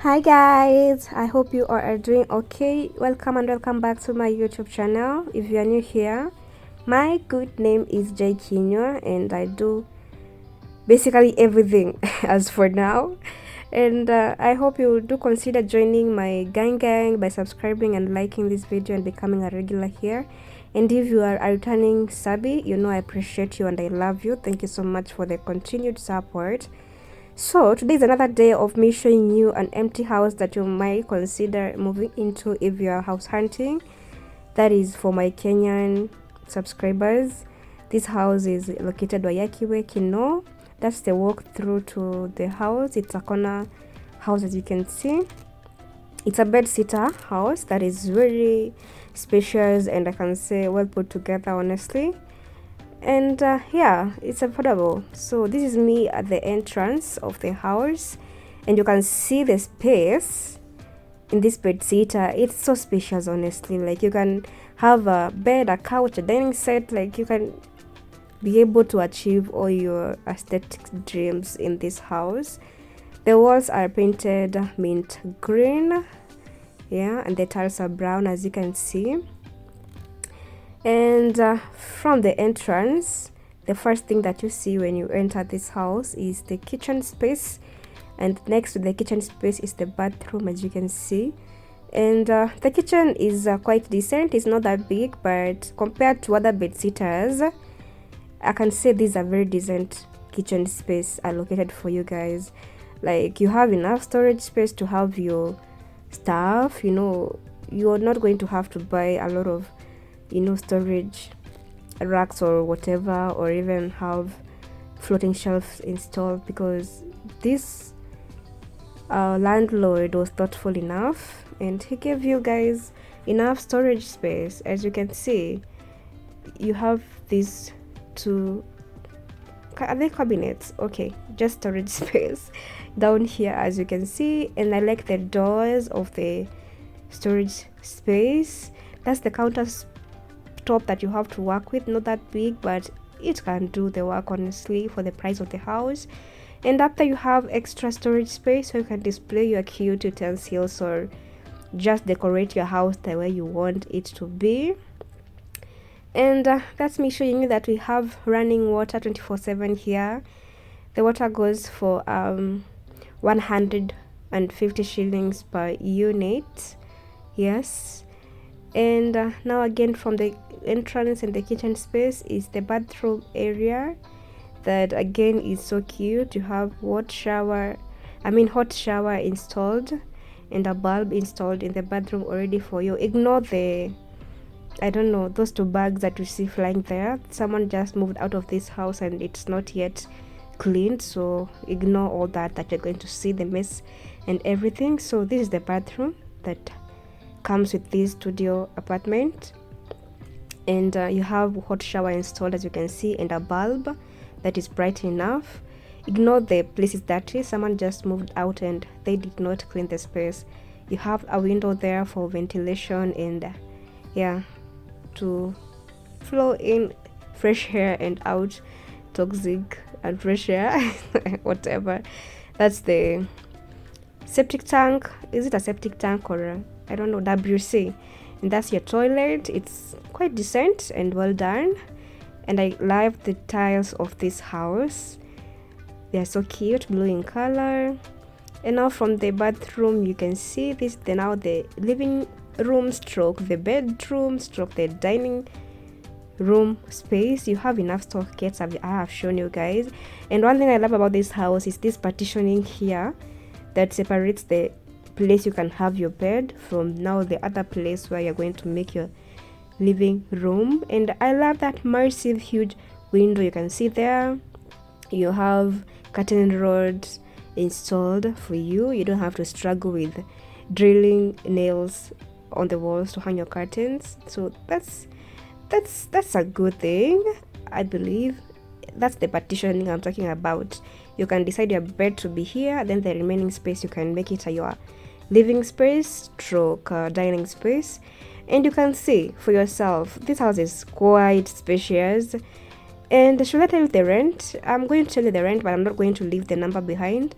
Hi guys, I hope you all are doing okay. Welcome and welcome back to my YouTube channel. If you are new here, my good name is Jay Kinyo and I do basically everything as for now. And I hope you do consider joining my gang by subscribing and liking this video and becoming a regular here. And if you are a returning subby, you know I appreciate you and I love you. Thank you so much for the continued support. So today is another day of me showing you an empty house that you might consider moving into if you are house hunting. That is for my Kenyan subscribers. This house is located Wayakiwe, Kino. That's the walk through to the house. It's a corner house, as you can see. It's a bed-sitter house that is very spacious and I can say well put together, honestly. And yeah, it's affordable. So this is me at the entrance of the house and you can see the space in this bed-sitter. It's so spacious, honestly. Like you can have a bed, a couch, a dining set. Like you can be able to achieve all your aesthetic dreams in this house. The walls are painted mint green, yeah, and the tiles are brown, as you can see. And from the entrance, the first thing that you see when you enter this house is the kitchen space, and next to the kitchen space is the bathroom, as you can see. And the kitchen is quite decent. It's not that big, but compared to other bed sitters, I can say these are very decent kitchen space allocated for you guys. Like you have enough storage space to have your stuff. You know, you're not going to have to buy a lot of storage racks or whatever, or even have floating shelves installed, because this landlord was thoughtful enough and he gave you guys enough storage space. As you can see, you have these two, are they cabinets? Okay, just storage space down here, as you can see. And I like the doors of the storage space. That's the counter top that you have to work with. Not that big, but it can do the work, honestly, for the price of the house. And after, you have extra storage space so you can display your cute utensils or just decorate your house the way you want it to be. And that's me showing you that we have running water 24/7 here. The water goes for 150 shillings per unit. Yes. And now again, from the entrance and the kitchen space is the bathroom area that again is so cute. You have hot shower installed and a bulb installed in the bathroom already for you. Ignore the, I don't know, those two bags that you see flying there. Someone just moved out of this house and it's not yet cleaned, so ignore all that you're going to see, the mess and everything. So this is the bathroom that comes with this studio apartment, and you have hot shower installed, as you can see, and a bulb that is bright enough. Ignore the place is dirty. Someone just moved out and they did not clean the space. You have a window there for ventilation and yeah, to flow in fresh air and out toxic and fresh air whatever. That's the septic tank. Is it a septic tank or I don't know, WC? And that's your toilet. It's quite decent and well done, and I love the tiles of this house. They are so cute, blue in color. And now from the bathroom, you can see this. Then now the living room stroke the bedroom stroke the dining room space. You have enough sockets. I have shown you guys. And one thing I love about this house is this partitioning here that separates the place you can have your bed from now the other place where you're going to make your living room. And I love that massive huge window you can see there. You have curtain rods installed for you. You don't have to struggle with drilling nails on the walls to hang your curtains. So that's a good thing. I believe that's the partitioning I'm talking about. You can decide your bed to be here, then the remaining space you can make it your living space stroke dining space. And you can see for yourself, this house is quite spacious. And should I tell you the rent? I'm going to tell you the rent, but I'm not going to leave the number behind.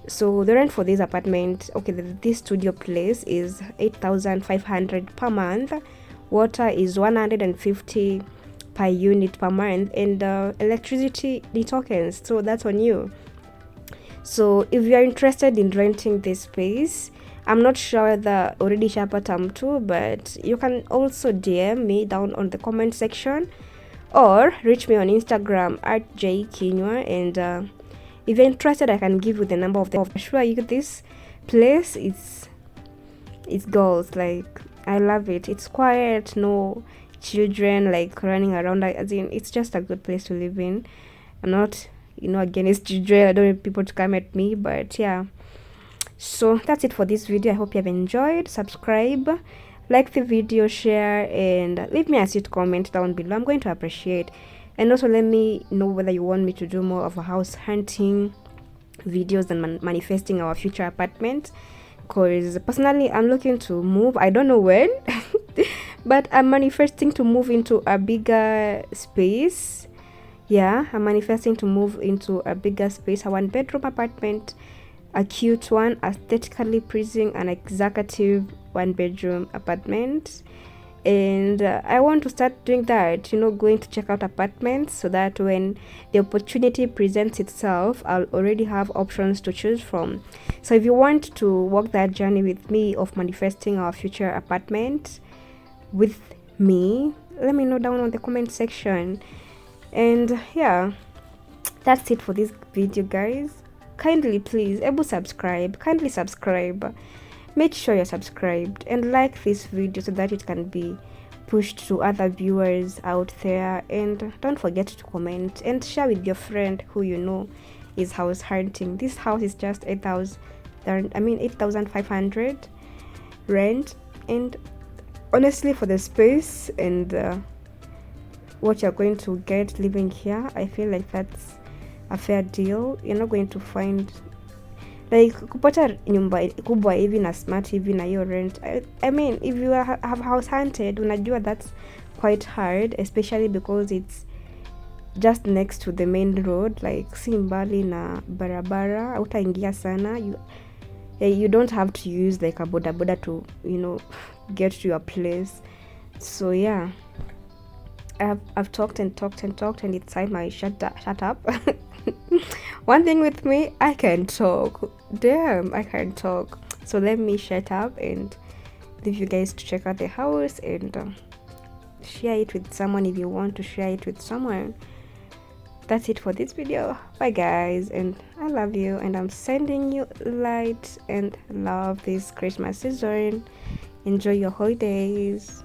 So the rent for this apartment, okay, this studio place is 8,500 per month. Water is 150 per unit per month, and electricity the tokens, so that's on you. So if you are interested in renting this space, I'm not sure whether already shapata mtu, but you can also DM me down on the comment section or reach me on Instagram at jkinywa, and if you're interested, I can give you the number of the sure you get this place. It's goals, like I love it. It's quiet, no children like running around, like, as in it's just a good place to live in. I'm not, against children. I don't want people to come at me, but yeah. So that's it for this video. I hope you have enjoyed. Subscribe, like the video, share, and leave me a sweet comment down below. I'm going to appreciate. And also let me know whether you want me to do more of a house hunting videos and manifesting our future apartment, because personally I'm looking to move. I don't know when but I'm manifesting to move into a bigger space. Yeah, I'm manifesting to move into a bigger space, a 1-bedroom apartment, a cute one, aesthetically pleasing, an executive 1-bedroom apartment. And I want to start doing that, going to check out apartments, so that when the opportunity presents itself, I'll already have options to choose from. So if you want to walk that journey with me of manifesting our future apartment with me, let me know down on the comment section. And yeah, that's it for this video, guys. Kindly please kindly subscribe. Make sure you're subscribed and like this video so that it can be pushed to other viewers out there. And don't forget to comment and share with your friend who you know is house hunting. This house is just 8,500 rent, and honestly, for the space and what you're going to get living here, I feel like that's a fair deal. You're not going to find like kupata nyumba kubwa hivi na smart hivi na hiyo rent. I mean, if you have house hunted, unajua that's quite hard, especially because it's just next to the main road, like si mbali na barabara, hautaingia sana. You don't have to use like a boda to get to your place. So yeah, I've talked and it's time I shut up. One thing with me, I can talk. Damn, I can talk. So let me shut up and leave you guys to check out the house and share it with someone if you want to share it with someone. That's it for this video. Bye guys, and I love you, and I'm sending you light and love this Christmas season. Enjoy your holidays.